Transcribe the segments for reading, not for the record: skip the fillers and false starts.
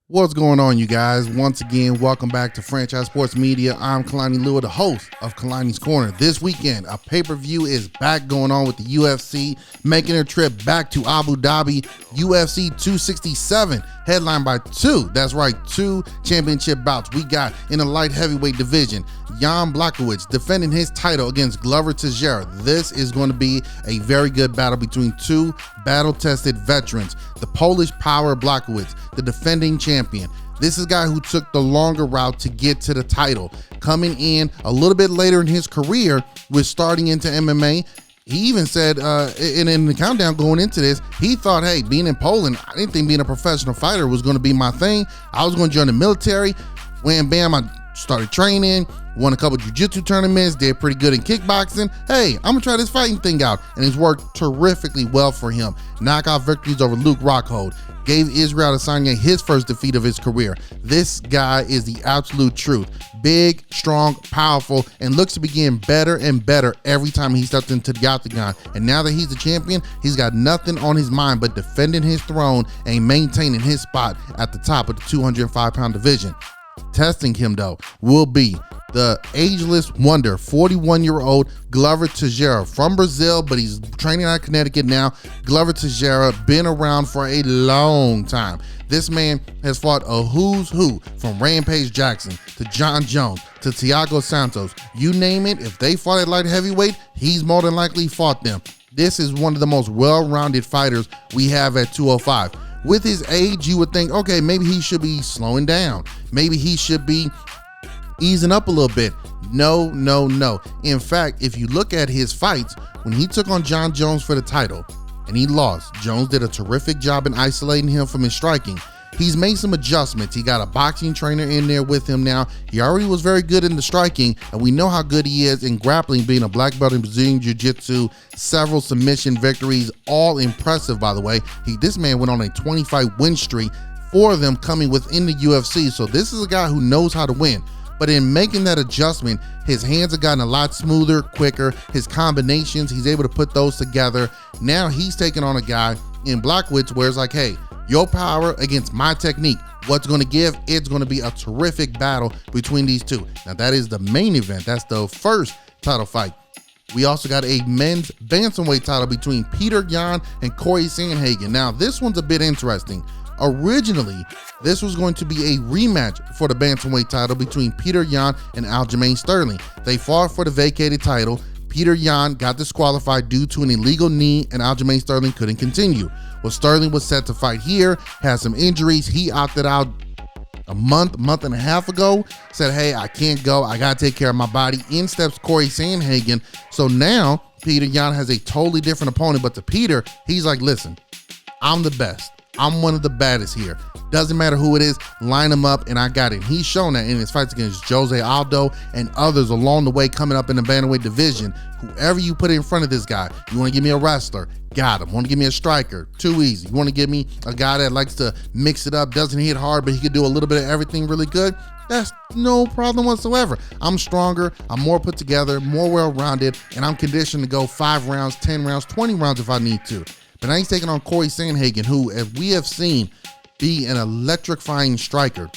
What's going on, you guys? Once again, welcome back to Franchise Sports Media. I'm Kalani, the host of Kalani's Corner. This weekend, a pay-per-view is back going on with the UFC, making a trip back to Abu Dhabi. UFC 267, headlined by two championship bouts. We got in the light heavyweight division, Jan Blachowich defending his title against Glover Teixeira. This is going to be a very good battle between two battle-tested veterans. The Polish power Blachowich, the defending champion. This is a guy who took the longer route to get to the title, coming in a little bit later in his career with starting into MMA. He even said in the countdown going into this, he thought, hey, being in Poland, I didn't think being a professional fighter was going to be my thing. I was going to join the military. Wham, bam, I started training, won a couple jiu-jitsu tournaments, did pretty good in kickboxing. Hey, I'm gonna try this fighting thing out, and it's worked terrifically well for him. Knockout victories over Luke Rockhold, gave Israel Adesanya his first defeat of his career. This guy is the absolute truth. Big, strong, powerful, and looks to be getting better and better every time he steps into the octagon. And now that he's the champion, he's got nothing on his mind but defending his throne and maintaining his spot at the top of the 205-pound division. Testing him, though, will be the ageless wonder, 41-year-old Glover Teixeira from Brazil, but he's training out of Connecticut now. Glover Teixeira, been around for a long time. This man has fought a who's who, from Rampage Jackson to John Jones to Thiago Santos. You name it, if they fought at light heavyweight, he's more than likely fought them. This is one of the most well-rounded fighters we have at 205. With his age, you would think, okay, maybe he should be slowing down. Maybe he should be easing up a little bit. No. In fact, if you look at his fights, when he took on John Jones for the title and he lost, Jones did a terrific job in isolating him from his striking. He's made some adjustments. He got a boxing trainer in there with him now. He already was very good in the striking, and we know how good he is in grappling, being a black belt in Brazilian Jiu-Jitsu, several submission victories, all impressive, by the way. This man went on a 25 win streak, 4 of them coming within the UFC, so this is a guy who knows how to win. But in making that adjustment, his hands have gotten a lot smoother, quicker. His combinations, he's able to put those together. Now he's taking on a guy in Blachowich where it's like, hey, your power against my technique. What's going to give? It's going to be a terrific battle between these two. Now, that is the main event. That's the first title fight. We also got a men's bantamweight title between Peter Yan and Corey Sandhagen. Now, this one's a bit interesting. Originally, this was going to be a rematch for the bantamweight title between Peter Yan and Aljamain Sterling. They fought for the vacated title. Peter Yan got disqualified due to an illegal knee, and Aljamain Sterling couldn't continue. Well, Sterling was set to fight here, had some injuries. He opted out a month and a half ago, said, hey, I can't go. I got to take care of my body. In steps Corey Sandhagen. So now Peter Yan has a totally different opponent, but to Peter, he's like, listen, I'm the best. I'm one of the baddest here. Doesn't matter who it is, line him up, and I got it. He's shown that in his fights against Jose Aldo and others along the way coming up in the bantamweight division. Whoever you put in front of this guy, you want to give me a wrestler, got him. Want to give me a striker, too easy. You want to give me a guy that likes to mix it up, doesn't hit hard, but he can do a little bit of everything really good, that's no problem whatsoever. I'm stronger, I'm more put together, more well-rounded, and I'm conditioned to go 5 rounds, 10 rounds, 20 rounds if I need to. But now he's taking on Corey Sandhagen, who, as we have seen, be an electrifying striker.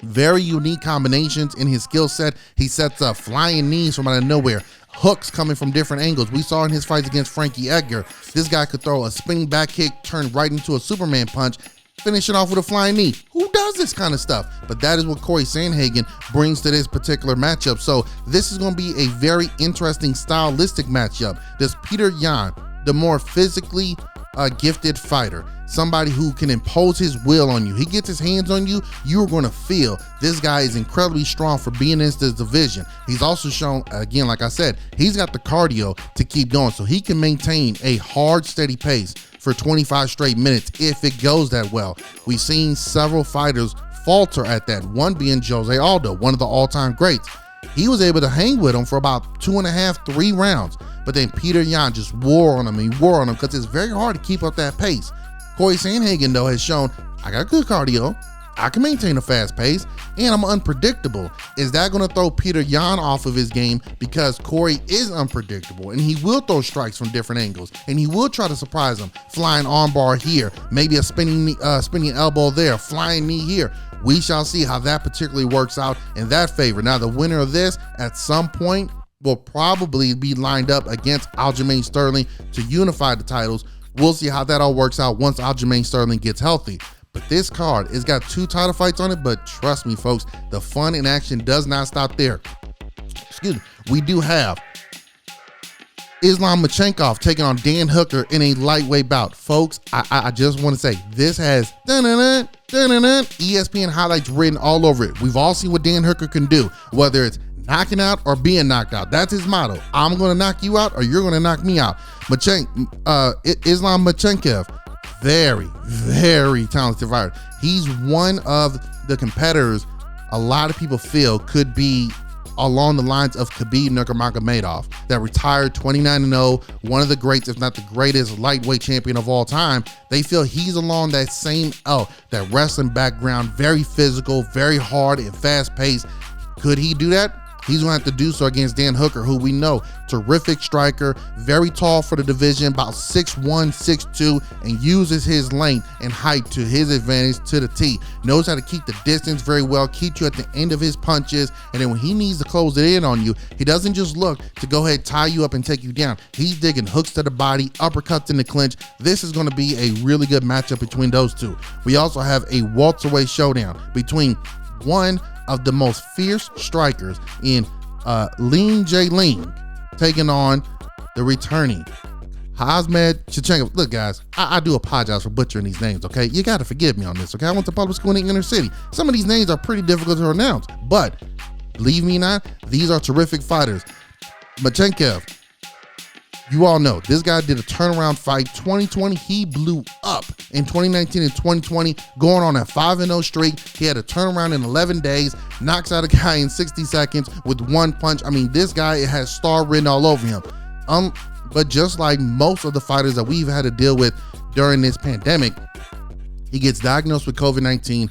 Very unique combinations in his skill set. He sets up flying knees from out of nowhere, hooks coming from different angles. We saw in his fights against Frankie Edgar, this guy could throw a spinning back kick, turn right into a Superman punch, finish it off with a flying knee. Who does this kind of stuff? But that is what Corey Sandhagen brings to this particular matchup. So this is going to be a very interesting stylistic matchup. Does Peter Yan, the more physically gifted fighter, somebody who can impose his will on you, he gets his hands on you, you're going to feel this guy is incredibly strong for being in this division. He's also shown, again, like I said, he's got the cardio to keep going, so he can maintain a hard, steady pace for 25 straight minutes if it goes that well. We've seen several fighters falter at that, one being Jose Aldo, one of the all-time greats. He was able to hang with him for about 2.5, 3 rounds. But then Peter Yan just wore on him. He wore on him because it's very hard to keep up that pace. Corey Sandhagen, though, has shown, I got good cardio. I can maintain a fast pace, and I'm unpredictable. Is that going to throw Peter Yan off of his game? Because Corey is unpredictable, and he will throw strikes from different angles, and he will try to surprise him. Flying armbar here, maybe a spinning elbow there, flying knee here. We shall see how that particularly works out in that favor. Now, the winner of this at some point will probably be lined up against Aljamain Sterling to unify the titles. We'll see how that all works out once Aljamain Sterling gets healthy. But this card, it's got 2 title fights on it, but trust me, folks, the fun and action does not stop there. Excuse me. We do have Islam Machenkov taking on Dan Hooker in a lightweight bout. Folks, I just want to say, this has ESPN highlights written all over it. We've all seen what Dan Hooker can do, whether it's knocking out or being knocked out. That's his motto. I'm going to knock you out or you're going to knock me out. Islam Machenkov, very, very talented fighter. He's one of the competitors a lot of people feel could be along the lines of Khabib Nurmagomedov, that retired 29-0, one of the greats, if not the greatest lightweight champion of all time. They feel he's along that same that wrestling background, very physical, very hard and fast paced. Could he do that? He's going to have to do so against Dan Hooker, who we know, terrific striker, very tall for the division, about 6'1", 6'2", and uses his length and height to his advantage to the T. Knows how to keep the distance very well, keep you at the end of his punches, and then when he needs to close it in on you, he doesn't just look to go ahead, tie you up, and take you down. He's digging hooks to the body, uppercuts in the clinch. This is going to be a really good matchup between those two. We also have a welterweight showdown between one of the most fierce strikers in Ling J. Ling taking on the returning Hazmed Chechenko. Look, guys, I do apologize for butchering these names, okay? You got to forgive me on this, okay? I went to public school in the inner city. Some of these names are pretty difficult to pronounce, but believe me not, these are terrific fighters. Machenkov, you all know this guy did a turnaround fight 2020. He blew up in 2019 and 2020, going on a 5-0 streak. He had a turnaround in 11 days, knocks out a guy in 60 seconds with one punch. I mean, this guy has star written all over him. But just like most of the fighters that we've had to deal with during this pandemic, he gets diagnosed with COVID-19,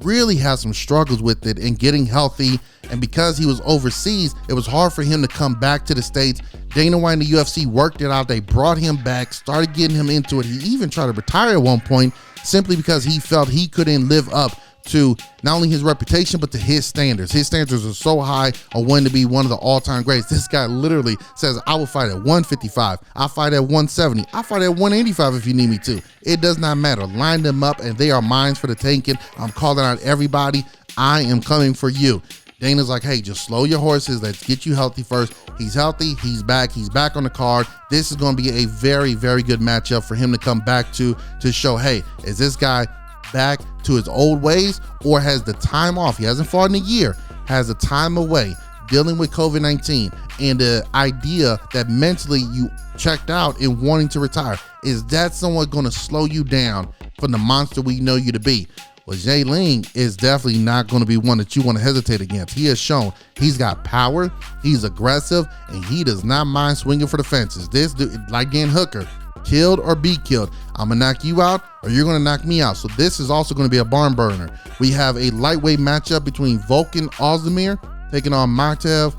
really has some struggles with it and getting healthy. And because he was overseas, it was hard for him to come back to the States. Dana White and the UFC worked it out. They brought him back, started getting him into it. He even tried to retire at one point simply because he felt he couldn't live up to not only his reputation, but to his standards. His standards are so high on wanting to be one of the all-time greats. This guy literally says, I will fight at 155. I'll fight at 170. I'll fight at 185 if you need me to. It does not matter. Line them up and they are mine for the taking. I'm calling out everybody. I am coming for you. Dana's like, hey, just slow your horses. Let's get you healthy first. He's healthy. He's back. He's back on the card. This is going to be a very, very good matchup for him to come back to show, hey, is this guy back to his old ways, or has the time off? He hasn't fought in a year, has the time away dealing with COVID-19 and the idea that mentally you checked out and wanting to retire. Is that somewhat going to slow you down from the monster we know you to be? Well, Jay Ling is definitely not going to be one that you want to hesitate against. He has shown he's got power, he's aggressive, and he does not mind swinging for the fences. This dude, like Dan Hooker, killed or be killed. I'm going to knock you out or you're going to knock me out. So this is also going to be a barn burner. We have a lightweight matchup between Volkan Ozdemir taking on Makhachev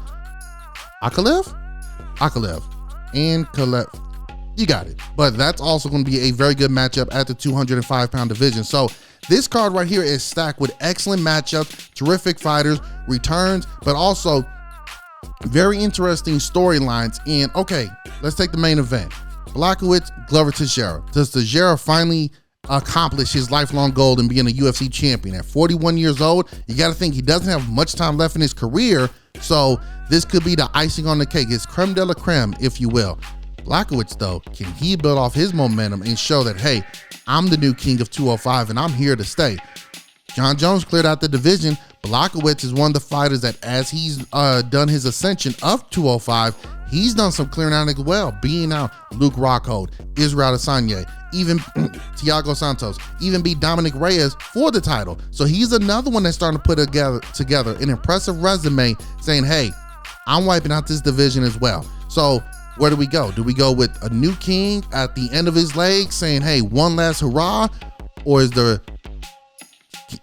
Ankalaev and Kalev. You got it. But that's also going to be a very good matchup at the 205-pound division. So this card right here is stacked with excellent matchups, terrific fighters, returns, but also very interesting storylines. And okay, let's take the main event. Blachowich, Glover Teixeira. Does Toujera finally accomplish his lifelong goal in being a UFC champion? At 41 years old, you got to think he doesn't have much time left in his career, so this could be the icing on the cake, his creme de la creme, if you will. Blachowich, though, can he build off his momentum and show that, hey, I'm the new king of 205 and I'm here to stay? John Jones cleared out the division. Blachowich is one of the fighters that, as he's done his ascension of 205, he's done some clearing out as well, beating out Luke Rockhold, Israel Adesanya, even Thiago Santos, even beat Dominic Reyes for the title. So he's another one that's starting to put together an impressive resume saying, hey, I'm wiping out this division as well. So where do we go? Do we go with a new king at the end of his legs saying, hey, one last hurrah? Or is there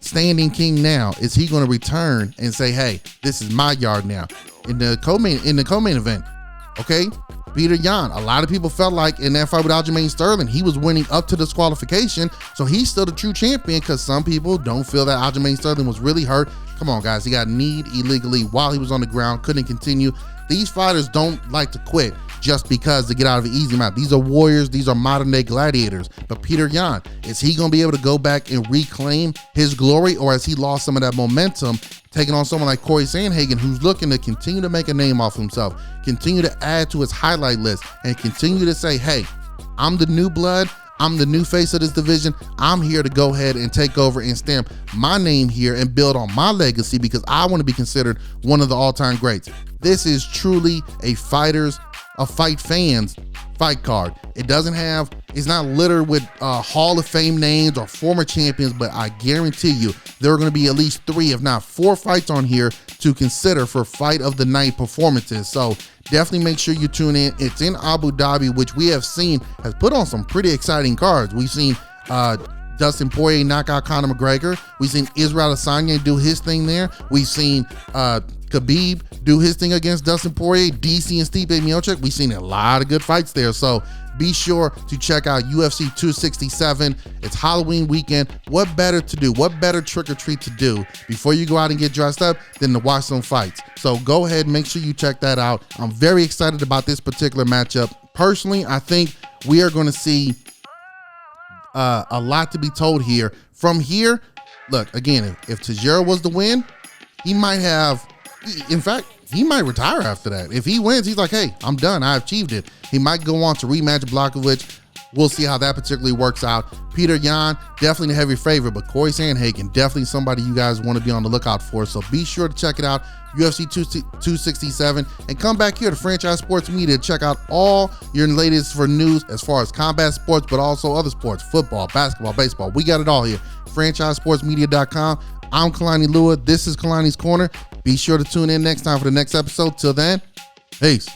standing king now? Is he going to return and say, hey, this is my yard now? In the co-main event, okay, Petr Yan, a lot of people felt like in that fight with Aljamain Sterling, he was winning up to disqualification, so he's still the true champion, because some people don't feel that Aljamain Sterling was really hurt. Come on, guys, he got kneed illegally while he was on the ground, couldn't continue. These fighters don't like to quit just because to get out of an easy match. These are warriors, these are modern day gladiators. But Petr Yan, is he going to be able to go back and reclaim his glory, or has he lost some of that momentum, taking on someone like Corey Sandhagen, who's looking to continue to make a name off himself, continue to add to his highlight list, and continue to say, hey, I'm the new blood, I'm the new face of this division. I'm here to go ahead and take over and stamp my name here and build on my legacy, because I want to be considered one of the all-time greats. This is truly a fight fans fight card. It's not littered with Hall of Fame names or former champions, but I guarantee you there are going to be at least 3, if not 4 fights on here to consider for fight of the night performances. So definitely make sure you tune in. It's in Abu Dhabi, which we have seen has put on some pretty exciting cards. We've seen Dustin Poirier knock out Conor McGregor. We've seen Israel Adesanya do his thing there. We've seen Khabib do his thing against Dustin Poirier, DC and Stipe Miocic. We've seen a lot of good fights there. So be sure to check out UFC 267. It's Halloween weekend. What better to do? What better trick or treat to do before you go out and get dressed up than to watch some fights? So go ahead, make sure you check that out. I'm very excited about this particular matchup. Personally, I think we are going to see a lot to be told here. From here, look, again, if Toujera was to win, he might retire after that. If he wins, he's like, hey, I'm done. I achieved it. He might go on to rematch Blachowich. We'll see how that particularly works out. Petr Yan, definitely the heavy favorite, but Corey Sandhagen, definitely somebody you guys want to be on the lookout for. So be sure to check it out, UFC 267, and come back here to Franchise Sports Media to check out all your latest for news as far as combat sports, but also other sports, football, basketball, baseball. We got it all here. FranchiseSportsMedia.com. I'm Kalani Lua. This is Kalani's Corner. Be sure to tune in next time for the next episode. Till then, peace.